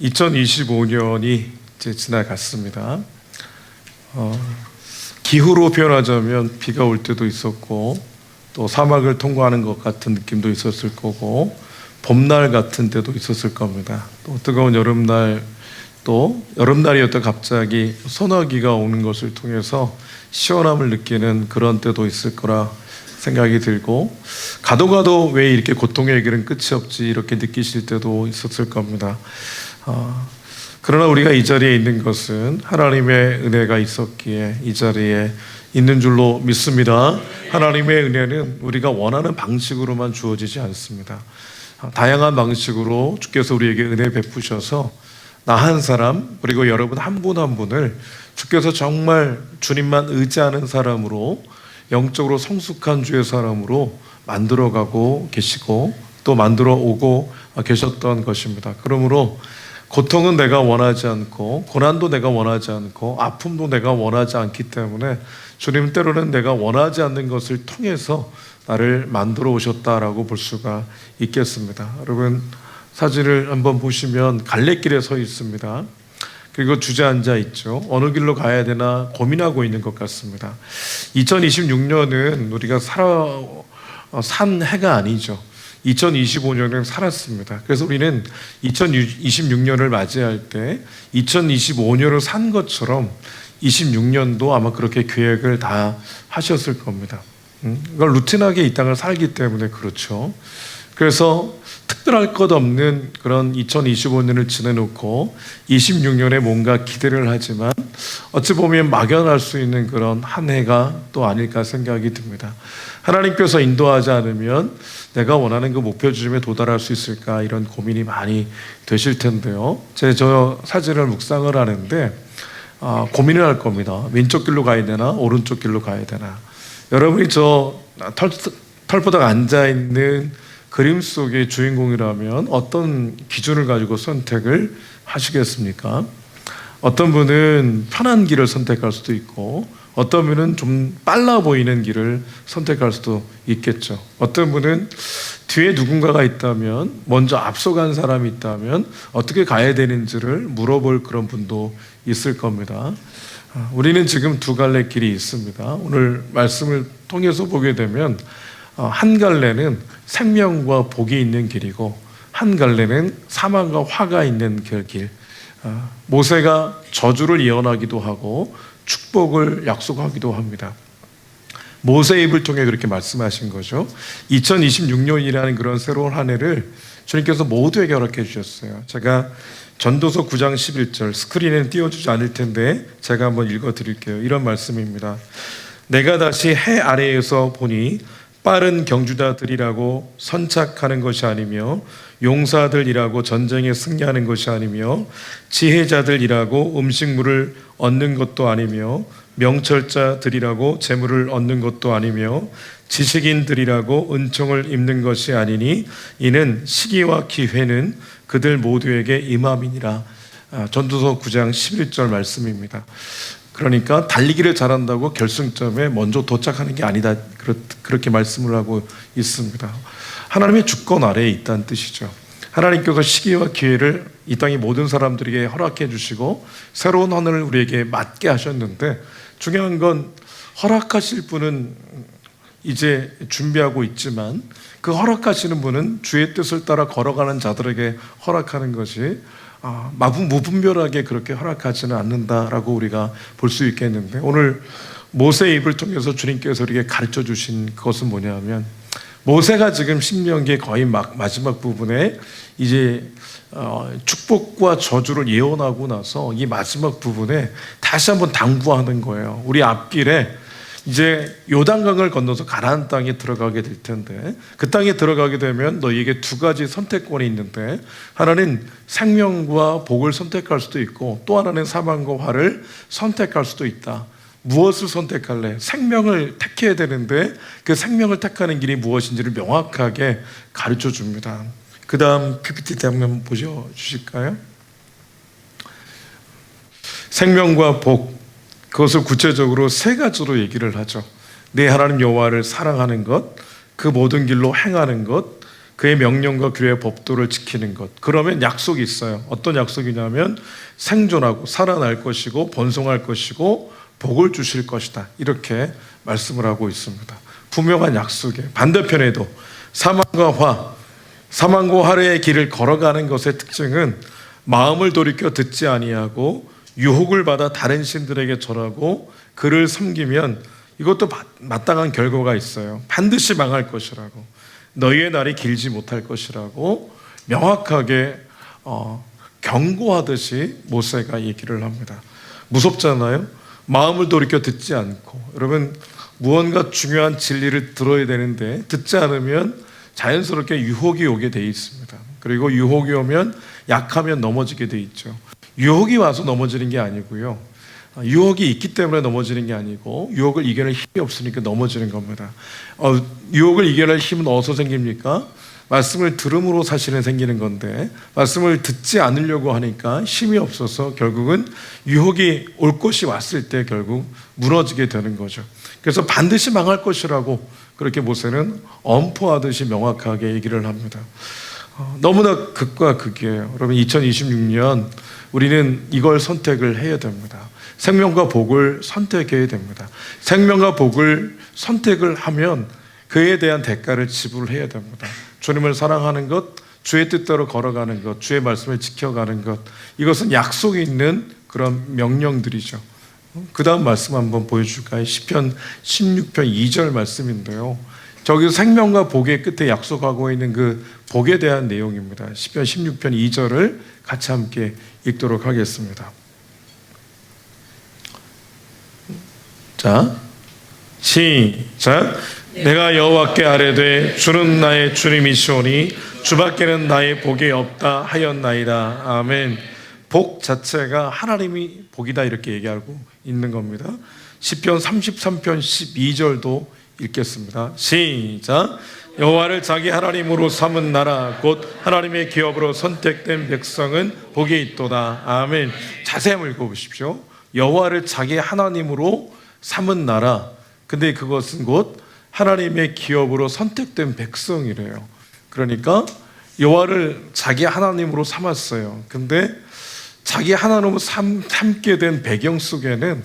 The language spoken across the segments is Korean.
2025년이 이제 지나갔습니다. 기후로 표현하자면 비가 올 때도 있었고, 또 사막을 통과하는 것 같은 느낌도 있었을 거고, 봄날 같은 때도 있었을 겁니다. 또 뜨거운 여름날, 또 여름날이었다 갑자기 소나기가 오는 것을 통해서 시원함을 느끼는 그런 때도 있을 거라 생각이 들고, 가도 왜 이렇게 고통의 길은 끝이 없지 이렇게 느끼실 때도 있었을 겁니다. 그러나 우리가 이 자리에 있는 것은 하나님의 은혜가 있었기에 이 자리에 있는 줄로 믿습니다. 하나님의 은혜는 우리가 원하는 방식으로만 주어지지 않습니다. 다양한 방식으로 주께서 우리에게 은혜 베푸셔서 나 한 사람, 그리고 여러분 한 분 한 분을 주께서 정말 주님만 의지하는 사람으로, 영적으로 성숙한 주의 사람으로 만들어가고 계시고 또 만들어 오고 계셨던 것입니다. 그러므로 고통은 내가 원하지 않고, 고난도 내가 원하지 않고, 아픔도 내가 원하지 않기 때문에 주님 때로는 내가 원하지 않는 것을 통해서 나를 만들어 오셨다라고 볼 수가 있겠습니다. 여러분 사진을 한번 보시면 갈래길에 서 있습니다. 그리고 주저앉아 있죠. 어느 길로 가야 되나 고민하고 있는 것 같습니다. 2026년은 우리가 산 해가 아니죠. 2025년을 살았습니다. 그래서 우리는 2026년을 맞이할 때 2025년을 산 것처럼 26년도 아마 그렇게 계획을 다 하셨을 겁니다. 이걸 루틴하게 이 땅을 살기 때문에 그렇죠. 그래서 특별할 것 없는 그런 2025년을 지내놓고 26년에 뭔가 기대를 하지만 어찌 보면 막연할 수 있는 그런 한 해가 또 아닐까 생각이 듭니다. 하나님께서 인도하지 않으면 내가 원하는 그 목표 지점에 도달할 수 있을까, 이런 고민이 많이 되실 텐데요. 저 사진을 묵상을 하는데 고민을 할 겁니다. 왼쪽 길로 가야 되나 오른쪽 길로 가야 되나. 여러분이 저 털보닥 앉아있는 그림 속의 주인공이라면 어떤 기준을 가지고 선택을 하시겠습니까? 어떤 분은 편한 길을 선택할 수도 있고, 어떤 분은 좀 빨라 보이는 길을 선택할 수도 있겠죠. 어떤 분은 뒤에 누군가가 있다면, 먼저 앞서간 사람이 있다면 어떻게 가야 되는지를 물어볼 그런 분도 있을 겁니다. 우리는 지금 두 갈래 길이 있습니다. 오늘 말씀을 통해서 보게 되면 한 갈래는 생명과 복이 있는 길이고, 한 갈래는 사망과 화가 있는 길. 모세가 저주를 예언하기도 하고 축복을 약속하기도 합니다. 모세의 입을 통해 그렇게 말씀하신 거죠. 2026년이라는 그런 새로운 한 해를 주님께서 모두에게 허락해 주셨어요. 제가 전도서 9장 11절, 스크린에는 띄워주지 않을 텐데 제가 한번 읽어드릴게요. 이런 말씀입니다. 내가 다시 해 아래에서 보니 빠른 경주자들이라고 선착하는 것이 아니며, 용사들이라고 전쟁에 승리하는 것이 아니며, 지혜자들이라고 음식물을 얻는 것도 아니며, 명철자들이라고 재물을 얻는 것도 아니며, 지식인들이라고 은총을 입는 것이 아니니 이는 시기와 기회는 그들 모두에게 임함이니라. 전도서 9장 11절 말씀입니다. 그러니까 달리기를 잘한다고 결승점에 먼저 도착하는 게 아니다, 그렇게 말씀을 하고 있습니다. 하나님의 주권 아래에 있다는 뜻이죠. 하나님께서 시기와 기회를 이 땅의 모든 사람들에게 허락해 주시고 새로운 하늘을 우리에게 맡게 하셨는데, 중요한 건 허락하실 분은 이제 준비하고 있지만 그 허락하시는 분은 주의 뜻을 따라 걸어가는 자들에게 허락하는 것이 무분별하게 그렇게 허락하지는 않는다라고 우리가 볼 수 있겠는데, 오늘 모세의 입을 통해서 주님께서 우리에게 가르쳐 주신 것은 뭐냐면, 모세가 지금 신명기의 거의 마지막 부분에 이제 축복과 저주를 예언하고 나서 이 마지막 부분에 다시 한번 당부하는 거예요. 우리 앞길에 이제 요단강을 건너서 가나안 땅에 들어가게 될 텐데, 그 땅에 들어가게 되면 너희에게 두 가지 선택권이 있는데, 하나는 생명과 복을 선택할 수도 있고, 또 하나는 사망과 화를 선택할 수도 있다. 무엇을 선택할래? 생명을 택해야 되는데 그 생명을 택하는 길이 무엇인지를 명확하게 가르쳐 줍니다. 그 다음 PPT 한번 보여주실까요? 생명과 복, 그것을 구체적으로 세 가지로 얘기를 하죠. 내 하나님 여호와를 사랑하는 것, 그 모든 길로 행하는 것, 그의 명령과 그의 법도를 지키는 것. 그러면 약속이 있어요. 어떤 약속이냐면 생존하고 살아날 것이고 번성할 것이고 복을 주실 것이다. 이렇게 말씀을 하고 있습니다. 분명한 약속이에요. 반대편에도 사망과 화려의 길을 걸어가는 것의 특징은 마음을 돌이켜 듣지 아니하고 유혹을 받아 다른 신들에게 절하고 그를 섬기면 이것도 마땅한 결과가 있어요. 반드시 망할 것이라고, 너희의 날이 길지 못할 것이라고 명확하게 경고하듯이 모세가 얘기를 합니다. 무섭잖아요. 마음을 돌이켜 듣지 않고, 여러분 무언가 중요한 진리를 들어야 되는데 듣지 않으면 자연스럽게 유혹이 오게 돼 있습니다. 그리고 유혹이 오면 약하면 넘어지게 돼 있죠. 유혹이 와서 넘어지는 게 아니고요, 유혹이 있기 때문에 넘어지는 게 아니고 유혹을 이겨낼 힘이 없으니까 넘어지는 겁니다. 유혹을 이겨낼 힘은 어디서 생깁니까? 말씀을 들음으로 사실은 생기는 건데 말씀을 듣지 않으려고 하니까 힘이 없어서 결국은 유혹이 올 것이 왔을 때 결국 무너지게 되는 거죠. 그래서 반드시 망할 것이라고 그렇게 모세는 엄포하듯이 명확하게 얘기를 합니다. 너무나 극과 극이에요. 여러분 2026년 우리는 이걸 선택을 해야 됩니다. 생명과 복을 선택해야 됩니다. 생명과 복을 선택을 하면 그에 대한 대가를 지불해야 됩니다. 주님을 사랑하는 것, 주의 뜻대로 걸어가는 것, 주의 말씀을 지켜가는 것, 이것은 약속이 있는 그런 명령들이죠. 그 다음 말씀 한번 보여줄까요? 시편 16편 2절 말씀인데요, 저기서 생명과 복의 끝에 약속하고 있는 그 복에 대한 내용입니다. 시편 16편 2절을 같이 함께 읽도록 하겠습니다. 자, 시작. 내가 여호와께 아뢰되 주는 나의 주님이시오니 주밖에는 나의 복이 없다 하였나이다. 아멘. 복 자체가 하나님이 복이다 이렇게 얘기하고 있는 겁니다. 시편 33편 12절도 읽겠습니다. 시작. 여호와를 자기 하나님으로 삼은 나라 곧 하나님의 기업으로 선택된 백성은 복이 있도다. 아멘. 자세히 한번 읽어보십시오. 여호와를 자기 하나님으로 삼은 나라, 근데 그것은 곧 하나님의 기업으로 선택된 백성이래요. 그러니까 여호와를 자기 하나님으로 삼았어요. 근데 자기 하나님으로 삼게 된 배경 속에는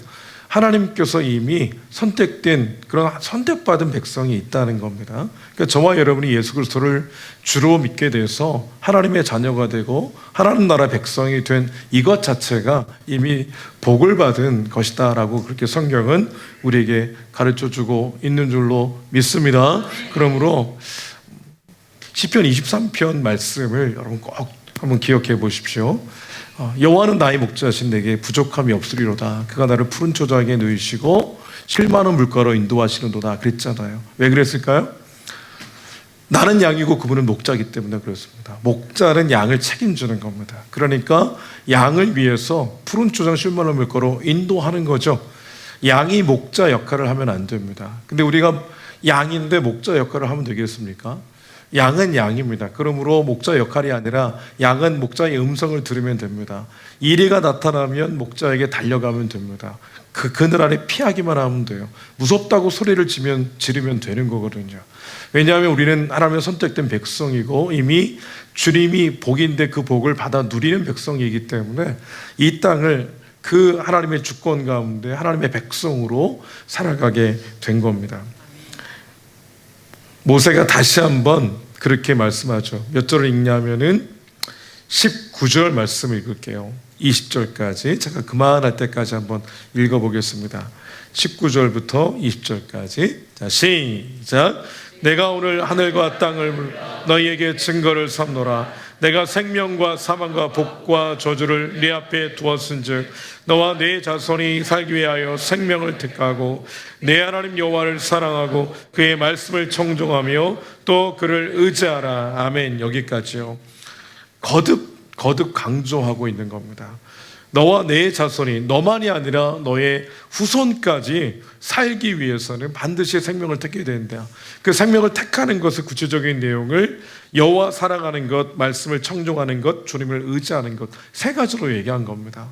하나님께서 이미 선택된 그런 선택받은 백성이 있다는 겁니다. 그러니까 저와 여러분이 예수 그리스도를 주로 믿게 돼서 하나님의 자녀가 되고 하나님 나라 백성이 된 이것 자체가 이미 복을 받은 것이다라고 그렇게 성경은 우리에게 가르쳐주고 있는 줄로 믿습니다. 그러므로 시편 23편 말씀을 여러분 꼭 한번 기억해 보십시오. 여호와는 나의 목자신 내게 부족함이 없으리로다. 그가 나를 푸른 초장에 누이시고 실만한 물가로 인도하시는도다 그랬잖아요. 왜 그랬을까요? 나는 양이고 그분은 목자이기 때문에 그렇습니다. 목자는 양을 책임지는 겁니다. 그러니까 양을 위해서 푸른 초장 실만한 물가로 인도하는 거죠. 양이 목자 역할을 하면 안 됩니다. 근데 우리가 양인데 목자 역할을 하면 되겠습니까? 양은 양입니다. 그러므로 목자 역할이 아니라 양은 목자의 음성을 들으면 됩니다. 이리가 나타나면 목자에게 달려가면 됩니다. 그늘 아래 피하기만 하면 돼요. 무섭다고 소리를 지르면 되는 거거든요. 왜냐하면 우리는 하나님의 선택된 백성이고 이미 주님이 복인데 그 복을 받아 누리는 백성이기 때문에 이 땅을 그 하나님의 주권 가운데 하나님의 백성으로 살아가게 된 겁니다. 모세가 다시 한번 그렇게 말씀하죠. 몇 절을 읽냐면은 19절 말씀 읽을게요. 20절까지 제가 그만할 때까지 한번 읽어보겠습니다. 19절부터 20절까지. 자, 시작. 내가 오늘 하늘과 땅을 너희에게 증거를 삼노라. 내가 생명과 사망과 복과 저주를 네 앞에 두었은즉 너와 네 자손이 살기 위하여 생명을 택하고 내 하나님 여호와를 사랑하고 그의 말씀을 청종하며 또 그를 의지하라. 아멘. 여기까지요. 거듭 강조하고 있는 겁니다. 너와 내 자손이, 너만이 아니라 너의 후손까지 살기 위해서는 반드시 생명을 택해야 된다. 그 생명을 택하는 것의 구체적인 내용을 여호와 사랑하는 것, 말씀을 청종하는 것, 주님을 의지하는 것, 세 가지로 얘기한 겁니다.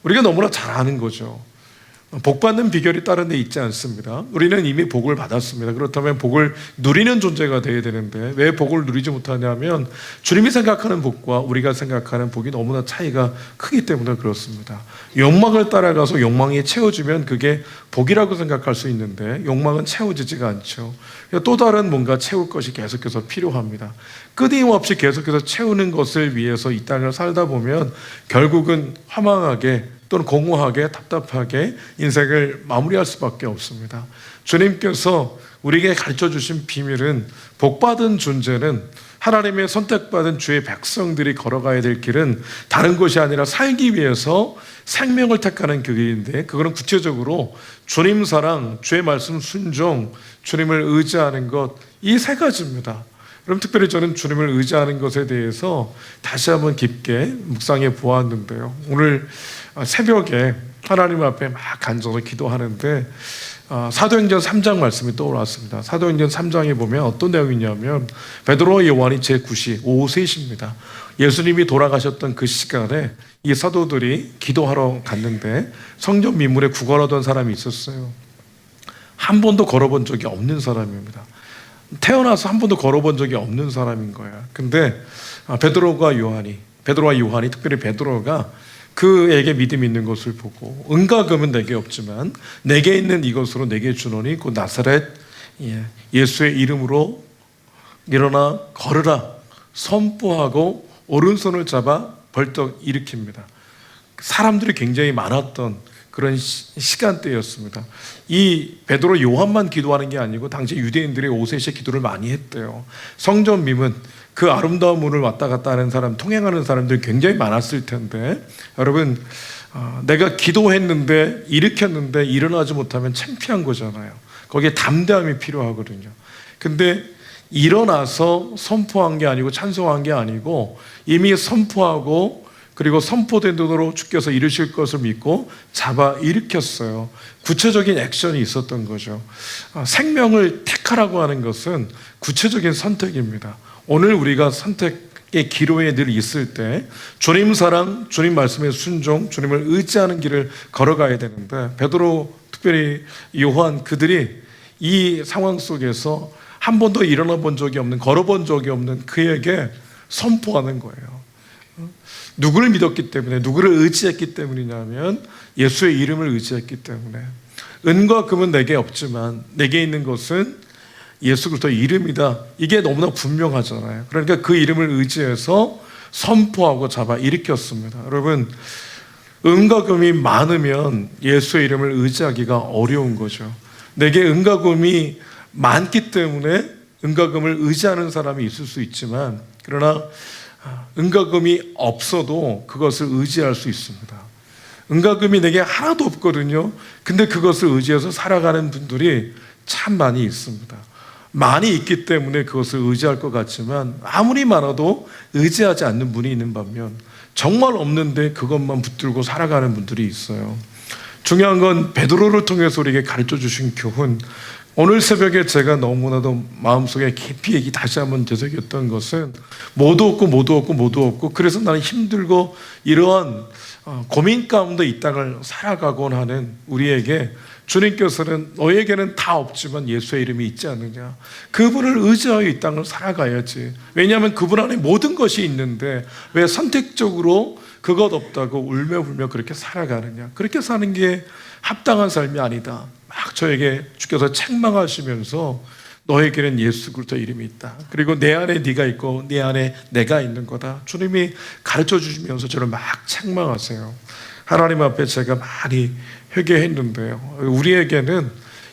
우리가 너무나 잘 아는 거죠. 복 받는 비결이 다른 데 있지 않습니다. 우리는 이미 복을 받았습니다. 그렇다면 복을 누리는 존재가 되어야 되는데 왜 복을 누리지 못하냐면 주님이 생각하는 복과 우리가 생각하는 복이 너무나 차이가 크기 때문에 그렇습니다. 욕망을 따라가서 욕망이 채워지면 그게 복이라고 생각할 수 있는데 욕망은 채워지지가 않죠. 또 다른 뭔가 채울 것이 계속해서 필요합니다. 끊임없이 계속해서 채우는 것을 위해서 이 땅을 살다 보면 결국은 허망하게 또는 공허하게 답답하게 인생을 마무리할 수밖에 없습니다. 주님께서 우리에게 가르쳐 주신 비밀은 복받은 존재는 하나님의 선택받은 주의 백성들이 걸어가야 될 길은 다른 것이 아니라 살기 위해서 생명을 택하는 그 길인데 그거는 구체적으로 주님 사랑, 주의 말씀 순종, 주님을 의지하는 것 이 세 가지입니다. 그럼 특별히 저는 주님을 의지하는 것에 대해서 다시 한번 깊게 묵상해 보았는데요. 오늘 새벽에 하나님 앞에 막 간절히 기도하는데 사도행전 3장 말씀이 떠올랐습니다. 사도행전 3장에 보면 어떤 내용이냐면 베드로와 요한이 제9시 오후 3시입니다. 예수님이 돌아가셨던 그 시간에 이 사도들이 기도하러 갔는데 성전 민물에 구걸하던 사람이 있었어요. 한 번도 걸어본 적이 없는 사람입니다. 태어나서 한 번도 걸어본 적이 없는 사람인 거예요. 근데 베드로와 요한이 특별히 베드로가 그에게 믿음이 있는 것을 보고 은과 금은 내게 없지만 내게 있는 이것으로 내게 주노니 곧 나사렛 예수의 이름으로 일어나 걸으라 선포하고 오른손을 잡아 벌떡 일으킵니다. 사람들이 굉장히 많았던 그런 시간대였습니다. 이 베드로 요한만 기도하는 게 아니고 당시 유대인들이 오세시에 기도를 많이 했대요. 성전 미문 그 아름다운 문을 왔다 갔다 하는 사람, 통행하는 사람들이 굉장히 많았을 텐데 여러분 내가 기도했는데 일으켰는데 일어나지 못하면 창피한 거잖아요. 거기에 담대함이 필요하거든요. 근데 일어나서 선포한 게 아니고 찬송한 게 아니고 이미 선포하고 그리고 선포된 대로 주께서 이루실 것을 믿고 잡아 일으켰어요. 구체적인 액션이 있었던 거죠. 생명을 택하라고 하는 것은 구체적인 선택입니다. 오늘 우리가 선택의 기로에 늘 있을 때 주님 사랑, 주님 말씀의 순종, 주님을 의지하는 길을 걸어가야 되는데 베드로, 특별히 요한 그들이 이 상황 속에서 한 번도 일어나 본 적이 없는, 걸어본 적이 없는 그에게 선포하는 거예요. 누구를 믿었기 때문에, 누구를 의지했기 때문이냐면 예수의 이름을 의지했기 때문에. 은과 금은 내게 없지만 내게 있는 것은 예수 그리스도의 이름이다. 이게 너무나 분명하잖아요. 그러니까 그 이름을 의지해서 선포하고 잡아 일으켰습니다. 여러분, 은과 금이 많으면 예수의 이름을 의지하기가 어려운 거죠. 내게 은과 금이 많기 때문에 은과 금을 의지하는 사람이 있을 수 있지만 그러나 은과 금이 없어도 그것을 의지할 수 있습니다. 은과 금이 내게 하나도 없거든요. 근데 그것을 의지해서 살아가는 분들이 참 많이 있습니다. 많이 있기 때문에 그것을 의지할 것 같지만 아무리 많아도 의지하지 않는 분이 있는 반면 정말 없는데 그것만 붙들고 살아가는 분들이 있어요. 중요한 건 베드로를 통해서 우리에게 가르쳐 주신 교훈, 오늘 새벽에 제가 너무나도 마음속에 깊이 다시 한번 되새겼던 것은 모두 없고 그래서 나는 힘들고 이러한 고민 가운데 이 땅을 살아가곤 하는 우리에게 주님께서는 너에게는 다 없지만 예수의 이름이 있지 않느냐, 그분을 의지하여 이 땅을 살아가야지. 왜냐하면 그분 안에 모든 것이 있는데 왜 선택적으로 그것 없다고 울며 불며 그렇게 살아가느냐. 그렇게 사는 게 합당한 삶이 아니다. 막 저에게 주께서 책망하시면서 너에게는 예수 그리스도의 이름이 있다. 그리고 내 안에 네가 있고 네 안에 내가 있는 거다. 주님이 가르쳐 주시면서 저를 막 책망하세요. 하나님 앞에 제가 많이 회개했는데요. 우리에게는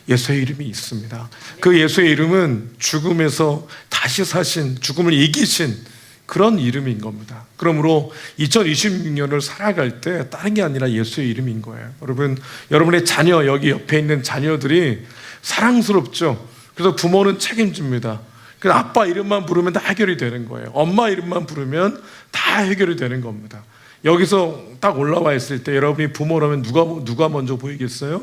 예수의 이름이 있습니다. 그 예수의 이름은 죽음에서 다시 사신, 죽음을 이기신 그런 이름인 겁니다. 그러므로 2026년을 살아갈 때 다른 게 아니라 예수의 이름인 거예요. 여러분, 여러분의 자녀, 여기 옆에 있는 자녀들이 사랑스럽죠. 그래서 부모는 책임집니다. 그래서 아빠 이름만 부르면 다 해결이 되는 거예요. 엄마 이름만 부르면 다 해결이 되는 겁니다. 여기서 딱 올라와 있을 때 여러분이 부모라면 누가 먼저 보이겠어요?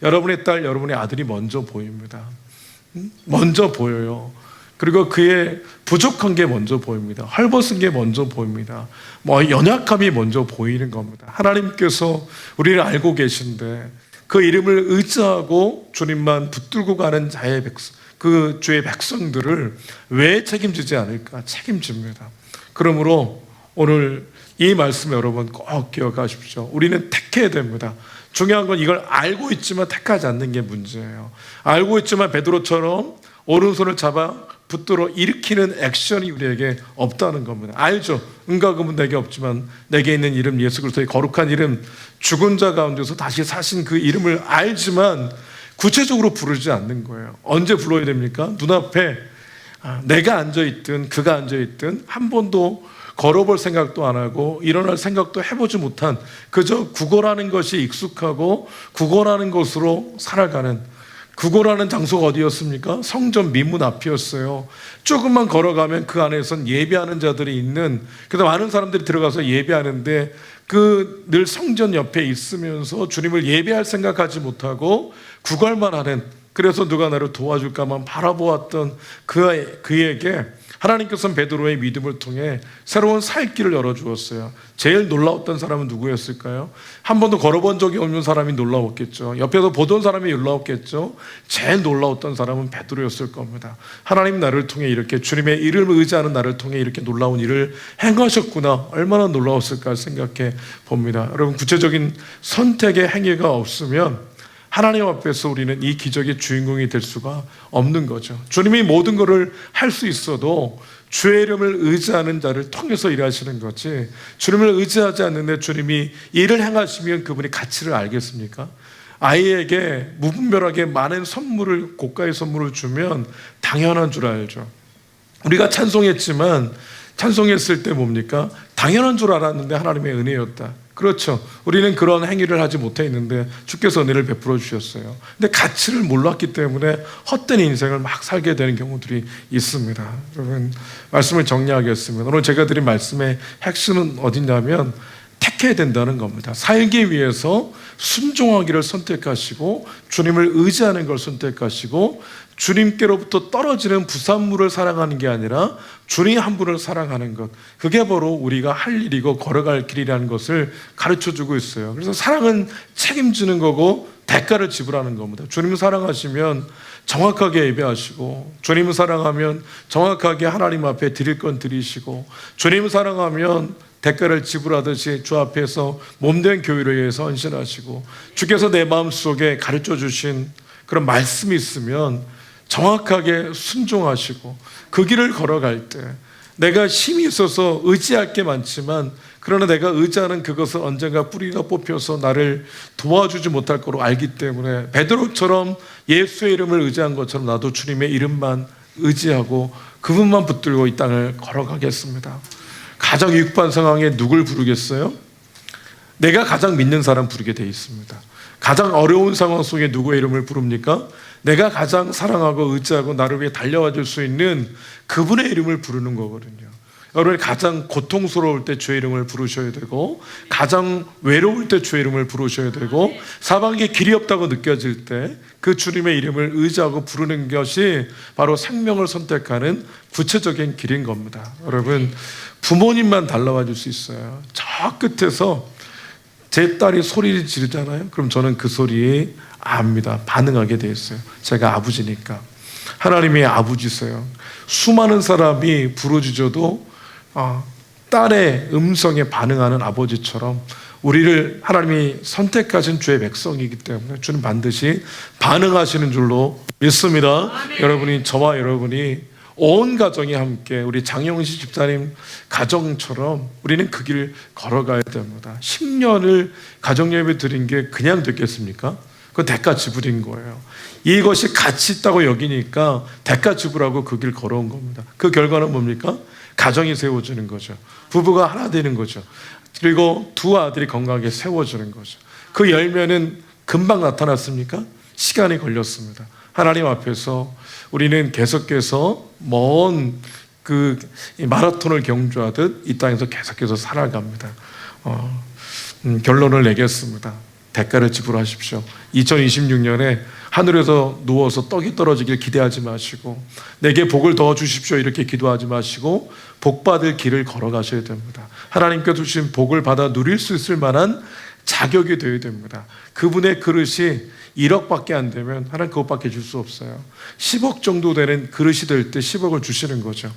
여러분의 딸, 여러분의 아들이 먼저 보입니다. 먼저 보여요. 그리고 그의 부족한 게 먼저 보입니다. 헐벗은 게 먼저 보입니다. 연약함이 먼저 보이는 겁니다. 하나님께서 우리를 알고 계신데 그 이름을 의지하고 주님만 붙들고 가는 자의 그 주의 백성들을 왜 책임지지 않을까? 책임집니다. 그러므로 오늘 이 말씀 여러분 꼭 기억하십시오. 우리는 택해야 됩니다. 중요한 건 이걸 알고 있지만 택하지 않는 게 문제예요. 알고 있지만 베드로처럼 오른손을 잡아 붙들어 일으키는 액션이 우리에게 없다는 겁니다. 알죠? 은과 금은 내게 없지만 내게 있는 이름 예수 그리스도의 거룩한 이름, 죽은 자 가운데서 다시 사신 그 이름을 알지만 구체적으로 부르지 않는 거예요. 언제 불러야 됩니까? 눈앞에 내가 앉아있든 그가 앉아있든 한 번도 걸어볼 생각도 안 하고 일어날 생각도 해보지 못한 그저 구걸하는 것이 익숙하고 구걸하는 것으로 살아가는, 구걸하는 장소가 어디였습니까? 성전 미문 앞이었어요. 조금만 걸어가면 그 안에선 예배하는 자들이 있는, 그래서 많은 사람들이 들어가서 예배하는데 그 늘 성전 옆에 있으면서 주님을 예배할 생각하지 못하고 구걸만 하는, 그래서 누가 나를 도와줄까만 바라보았던 그에게 하나님께서는 베드로의 믿음을 통해 새로운 살 길을 열어주었어요. 제일 놀라웠던 사람은 누구였을까요? 한 번도 걸어본 적이 없는 사람이 놀라웠겠죠. 옆에서 보던 사람이 놀라웠겠죠. 제일 놀라웠던 사람은 베드로였을 겁니다. 하나님 나를 통해 이렇게 주님의 이름을 의지하는 나를 통해 이렇게 놀라운 일을 행하셨구나, 얼마나 놀라웠을까 생각해 봅니다. 여러분, 구체적인 선택의 행위가 없으면 하나님 앞에서 우리는 이 기적의 주인공이 될 수가 없는 거죠. 주님이 모든 것을 할 수 있어도 주의 이름을 의지하는 자를 통해서 일하시는 거지, 주님을 의지하지 않는데 주님이 일을 행하시면 그분이 가치를 알겠습니까? 아이에게 무분별하게 많은 선물을, 고가의 선물을 주면 당연한 줄 알죠. 우리가 찬송했지만 찬송했을 때 뭡니까? 당연한 줄 알았는데 하나님의 은혜였다. 그렇죠. 우리는 그런 행위를 하지 못했는데 주께서 은혜를 베풀어 주셨어요. 근데 가치를 몰랐기 때문에 헛된 인생을 막 살게 되는 경우들이 있습니다. 여러분, 말씀을 정리하겠습니다. 오늘 제가 드린 말씀의 핵심은 어디냐면 택해야 된다는 겁니다. 살기 위해서 순종하기를 선택하시고 주님을 의지하는 걸 선택하시고 주님께로부터 떨어지는 부산물을 사랑하는 게 아니라 주님 한 분을 사랑하는 것, 그게 바로 우리가 할 일이고 걸어갈 길이라는 것을 가르쳐주고 있어요. 그래서 사랑은 책임지는 거고 대가를 지불하는 겁니다. 주님 사랑하시면 정확하게 예배하시고, 주님 사랑하면 정확하게 하나님 앞에 드릴 건 드리시고, 주님 사랑하면 대가를 지불하듯이 주 앞에서 몸된 교회를 위해서 헌신하시고, 주께서 내 마음속에 가르쳐 주신 그런 말씀이 있으면 정확하게 순종하시고, 그 길을 걸어갈 때 내가 힘이 있어서 의지할 게 많지만, 그러나 내가 의지하는 그것은 언젠가 뿌리가 뽑혀서 나를 도와주지 못할 거로 알기 때문에 베드로처럼 예수의 이름을 의지한 것처럼 나도 주님의 이름만 의지하고 그분만 붙들고 이 땅을 걸어가겠습니다. 가장 위급한 상황에 누굴 부르겠어요? 내가 가장 믿는 사람 부르게 돼 있습니다. 가장 어려운 상황 속에 누구의 이름을 부릅니까? 내가 가장 사랑하고 의지하고 나를 위해 달려와 줄 수 있는 그분의 이름을 부르는 거거든요. 여러분이 가장 고통스러울 때 주의 이름을 부르셔야 되고, 가장 외로울 때 주의 이름을 부르셔야 되고, 사방에 길이 없다고 느껴질 때 그 주님의 이름을 의지하고 부르는 것이 바로 생명을 선택하는 구체적인 길인 겁니다. 여러분, 부모님만 달라와 줄 수 있어요. 저 끝에서 제 딸이 소리를 지르잖아요. 그럼 저는 그 소리에 압니다. 반응하게 돼 있어요. 제가 아버지니까. 하나님이 아버지세요. 수많은 사람이 부르짖어도 딸의 음성에 반응하는 아버지처럼 우리를 하나님이 선택하신 주의 백성이기 때문에 주는 반드시 반응하시는 줄로 믿습니다. 여러분이, 저와 여러분이 온 가정이 함께 우리 장영식 집사님 가정처럼 우리는 그 길을 걸어가야 됩니다. 10년을 가정예배 드린 게 그냥 됐겠습니까? 그건 대가 지불인 거예요. 이것이 가치 있다고 여기니까 대가 지불하고 그 길 걸어온 겁니다. 그 결과는 뭡니까? 가정이 세워지는 거죠. 부부가 하나 되는 거죠. 그리고 두 아들이 건강하게 세워지는 거죠. 그 열매는 금방 나타났습니까? 시간이 걸렸습니다. 하나님 앞에서 우리는 계속해서 먼 그 마라톤을 경주하듯 이 땅에서 계속해서 살아갑니다. 결론을 내겠습니다. 대가를 지불하십시오. 2026년에 하늘에서 누워서 떡이 떨어지길 기대하지 마시고, 내게 복을 더 주십시오 이렇게 기도하지 마시고 복받을 길을 걸어가셔야 됩니다. 하나님께 주신 복을 받아 누릴 수 있을 만한 자격이 되어야 됩니다. 그분의 그릇이 1억밖에 안 되면 하나님 그것밖에 줄 수 없어요. 10억 정도 되는 그릇이 될 때 10억을 주시는 거죠.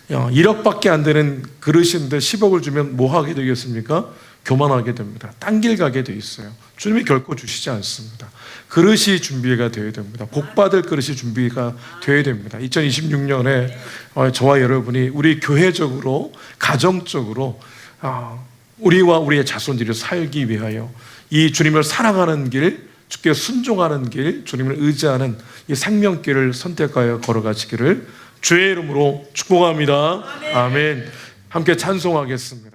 1억밖에 안 되는 그릇인데 10억을 주면 뭐 하게 되겠습니까? 교만하게 됩니다. 딴 길 가게 돼 있어요. 주님이 결코 주시지 않습니다. 그릇이 준비가 되어야 됩니다. 복받을 그릇이 준비가 되어야 됩니다. 2026년에 저와 여러분이 우리 교회적으로, 가정적으로 우리와 우리의 자손들이 살기 위하여 이 주님을 사랑하는 길, 주께 순종하는 길, 주님을 의지하는 이 생명길을 선택하여 걸어가시기를 주의 이름으로 축복합니다. 아멘. 함께 찬송하겠습니다.